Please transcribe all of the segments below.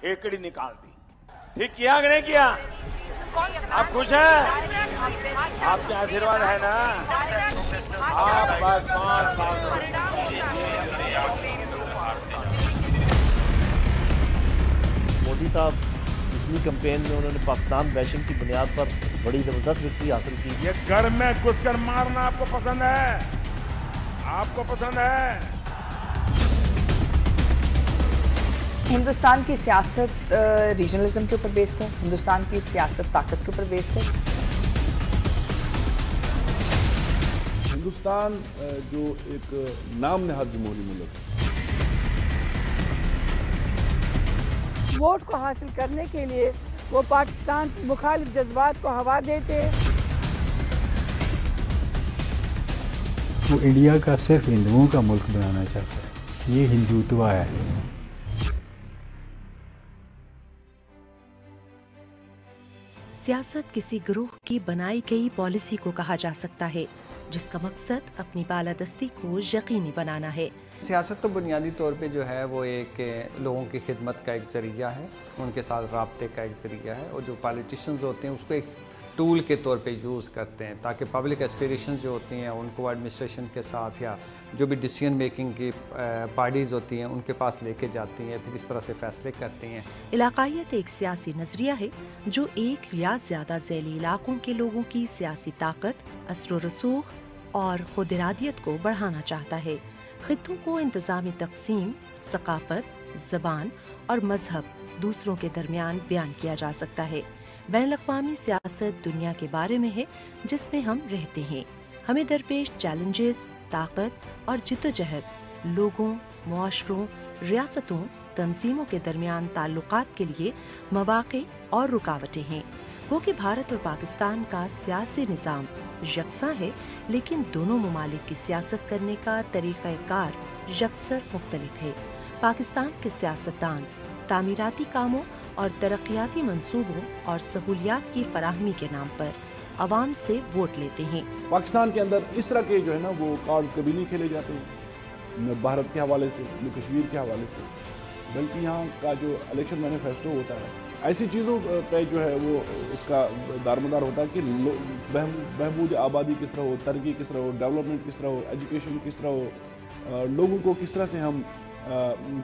केकड़ी निकाल दी। ठीक किया कि नहीं किया? आप खुश हैं? आपके आशीर्वाद है ना? आप बस 5 साल मोदी साहब पिछली कैंपेन में उन्होंने पाकिस्तान बैशिंग की बुनियाद पर बड़ी जबरदस्त विक्ट्री हासिल की। ये घर में घुसकर मारना आपको पसंद है? आपको पसंद है? हिंदुस्तान की सियासत रीजनलिज्म के ऊपर बेस्ड है। हिंदुस्तान की सियासत ताकत के ऊपर बेस्ड है। हिंदुस्तान जो एक नाम नहाद जमहूरी मुल्क, वोट को हासिल करने के लिए वो पाकिस्तान की मुखालिफ जज्बात को हवा देते हैं। वो इंडिया का सिर्फ हिंदुओं का मुल्क बनाना चाहता है। ये हिंदुत्व है। सियासत किसी ग्रोह की बनाई गई पॉलिसी को कहा जा सकता है जिसका मकसद अपनी बालादस्ती को यकीनी बनाना है। सियासत तो बुनियादी तौर पे जो है वो एक लोगों की खिदमत का एक ज़रिया है, उनके साथ राब्ते का एक ज़रिया है, और जो पॉलिटिशियंस होते हैं उसको एक टूल के तौर पे यूज़ करते हैं ताकि पब्लिक एस्पिरेशंस जो होती हैं उनको एडमिनिस्ट्रेशन के साथ या जो भी डिसीजन मेकिंग की पार्टीज़ होती हैं उनके पास लेके जाती हैं, फिर इस तरह से फैसले करती हैं। इलाकायत एक सियासी नजरिया है जो एक या ज़्यादा ज़ैली इलाकों के लोगों की सियासी ताकत, असर रसूख और खुद इरादियत को बढ़ाना चाहता है। खित्तों को इंतज़ामी तकसीम, सकाफत, ज़बान और मजहब दूसरों के दरमियान बयान किया जा सकता है। बैनुल-अक़वामी सियासत दुनिया के बारे में है जिसमें हम रहते हैं। हमें दरपेश चैलेंजेस, ताकत और जिद्दोजहद लोगों, मुआशरों, रियासतों, तंजीमों के दरमियान ताल्लुकात के लिए मौक़े और रुकावटें हैं। गो कि भारत और पाकिस्तान का सियासी निज़ाम यकसा है, लेकिन दोनों ममालिक की सियासत करने का तरीक़ाकार यकसर मुख्तलिफ है। पाकिस्तान के सियासतदान तामीराती कामों और तरक्याती मंसूबों और सहूलियात की फराहमी के नाम पर अवाम से वोट लेते हैं। पाकिस्तान के अंदर इस तरह के जो है ना वो कार्ड्स कभी नहीं खेले जाते हैं, न भारत के हवाले से न कश्मीर के हवाले से, बल्कि यहाँ का जो इलेक्शन मैनिफेस्टो होता है ऐसी चीज़ों पे जो है वो उसका दारमदार होता है कि बहबूद आबादी किस तरह हो, तरक्की किस तरह हो, डेवलपमेंट किस तरह हो, एजुकेशन किस तरह हो, लोगों को किस तरह से हम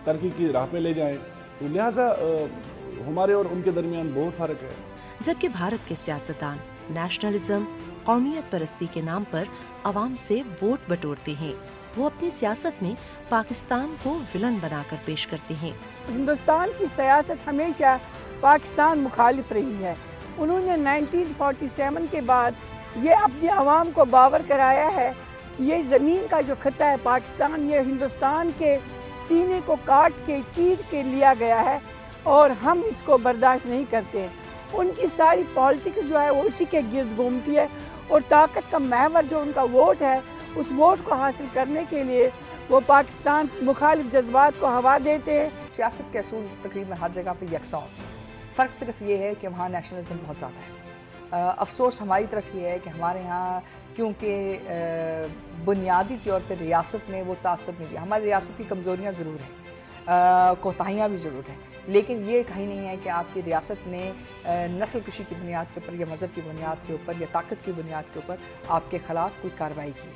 तरक्की की राह पे ले जाएं। तो लिहाजा हमारे और उनके दरमियान बहुत फ़र्क है। जबकि भारत के सियासतदान नेशनलिज्म, कौमियत परस्ती के नाम पर अवाम से वोट बटोरते हैं। वो अपनी सियासत में पाकिस्तान को विलन बनाकर पेश करते हैं। हिंदुस्तान की सियासत हमेशा पाकिस्तान मुखालिफ रही है। उन्होंने 1947 के बाद ये अपनी आवाम को बावर कराया है कि ये ज़मीन का जो खत्ता है पाकिस्तान, ये हिंदुस्तान के सीने को काट के चीर के लिया गया है और हम इसको बर्दाश्त नहीं करते। उनकी सारी पॉलिटिक्स जो है वो इसी के गिर्द घूमती है और ताकत का महवर जो उनका वोट है, उस वोट को हासिल करने के लिए वो पाकिस्तान मुखालिफ जज्बात को हवा देते हैं। सियासत के असूल तकरीबन हर जगह पे यकसा होते हैं। फ़र्क सिर्फ ये है कि वहाँ नेशनलिज्म बहुत ज़्यादा है। अफसोस हमारी तरफ ये है कि हमारे यहाँ क्योंकि बुनियादी तौर पर रियासत ने वो तासब नहीं दिया। हमारी रियासत की कमज़ोरियाँ ज़रूर हैं, कोताहियाँ भी ज़रूर हैं, लेकिन ये कहीं नहीं है कि आपकी रियासत ने नस्ल कुशी की बुनियाद के ऊपर या मज़हब की बुनियाद के ऊपर या ताकत की बुनियाद के ऊपर आपके ख़िलाफ़ कोई कार्रवाई की है।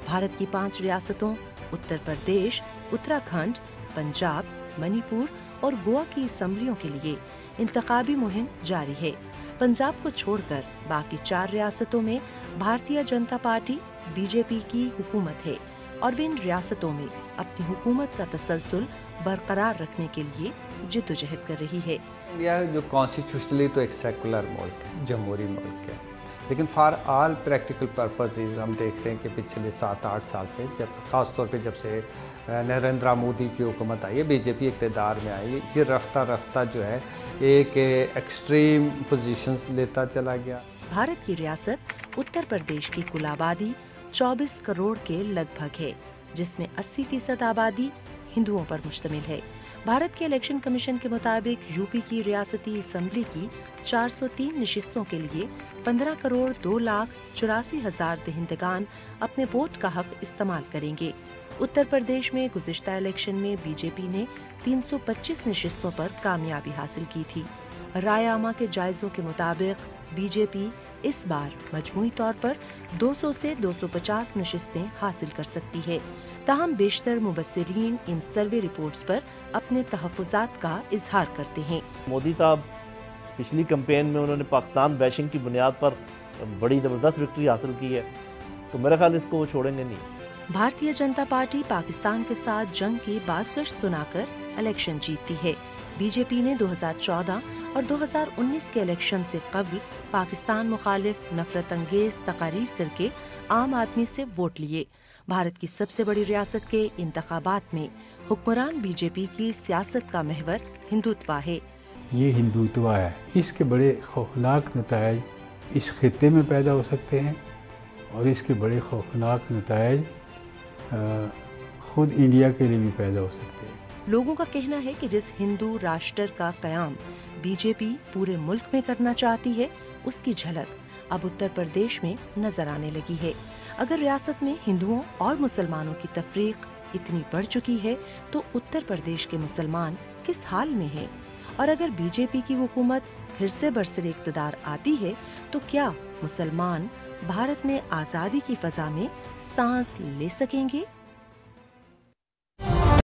भारत की 5 रियासतों उत्तर प्रदेश, उत्तराखंड, पंजाब, मणिपुर और गोवा की असम्बलियों के लिए इंतखाबी मुहिम जारी है। पंजाब को छोड़कर बाकी 4 रियासतों में भारतीय जनता पार्टी बीजेपी की हुकूमत है और वे इन रियासतों में अपनी हुकूमत का तसलसल बरकरार रखने के लिए जिद्दोजहद कर रही है। इंडिया जो कॉन्स्टिट्यूशनली तो एक सेकुलर मुल्क है, जमहूरी मुल्क है, लेकिन फॉर ऑल प्रैक्टिकल पर्पसेस हम देख रहे हैं कि पिछले 7-8 साल से, जब ख़ास तौर पे जब से नरेंद्र मोदी की हुकूमत आई है, बीजेपी इक़्तिदार में आई, ये रफ्ता रफ्ता जो है एक एक्सट्रीम पोजीशंस लेता चला गया। भारत की रियासत उत्तर प्रदेश की कुल आबादी 24 करोड़ के लगभग है, जिसमें 80% आबादी हिंदुओं पर मुश्तमिल है। भारत के इलेक्शन कमीशन के मुताबिक यूपी की रियासती असम्बली की 403 नशिस्तों के लिए 15 करोड़ 2 लाख 84 हज़ार दहिंदगान अपने वोट का हक इस्तेमाल करेंगे। उत्तर प्रदेश में गुज़िश्ता इलेक्शन में बीजेपी ने 325 नशिस्तों पर कामयाबी हासिल की थी। राय आमा के जायज़ों के मुताबिक बीजेपी इस बार मजमूई तौर पर 200 से 250 नशिस्तें हासिल कर सकती है। ताहम बेशतर मुबस्सिरीन इन सर्वे रिपोर्ट्स पर अपने तहफ़्फ़ुज़ात का इजहार करते हैं। मोदी साहब पिछली कैंपेन में उन्होंने पाकिस्तान बैशिंग की बुनियाद पर बड़ी ज़बरदस्त विक्ट्री हासिल की है, तो मेरा ख्याल इसको वो छोड़ेंगे नहीं। भारतीय जनता पार्टी पाकिस्तान के साथ जंग की बाज़गश्त सुनाकर इलेक्शन जीतती है। बीजेपी ने 2014 और 2019 के इलेक्शन से कबल पाकिस्तान मुखालिफ नफरत अंगेज तकारीर करके आम आदमी से वोट लिए। भारत की सबसे बड़ी रियासत के इंतखाबात में हुक्मरान बीजेपी की सियासत का महवर हिंदुत्व है। ये हिंदुत्व है, इसके बड़े खौफनाक नतायज इस खित्ते में पैदा हो सकते हैं और इसके बड़े खौफनाक नतायज खुद इंडिया के लिए भी पैदा हो सकते हैं। लोगों का कहना है कि जिस हिंदू राष्ट्र का कयाम बीजेपी पूरे मुल्क में करना चाहती है, उसकी झलक अब उत्तर प्रदेश में नजर आने लगी है। अगर रियासत में हिंदुओं और मुसलमानों की तफरीक इतनी बढ़ चुकी है तो उत्तर प्रदेश के मुसलमान किस हाल में हैं? और अगर बीजेपी की हुकूमत फिर से बरसरे इक़्तिदार आती है तो क्या मुसलमान भारत में आज़ादी की फ़ज़ा में सांस ले सकेंगे?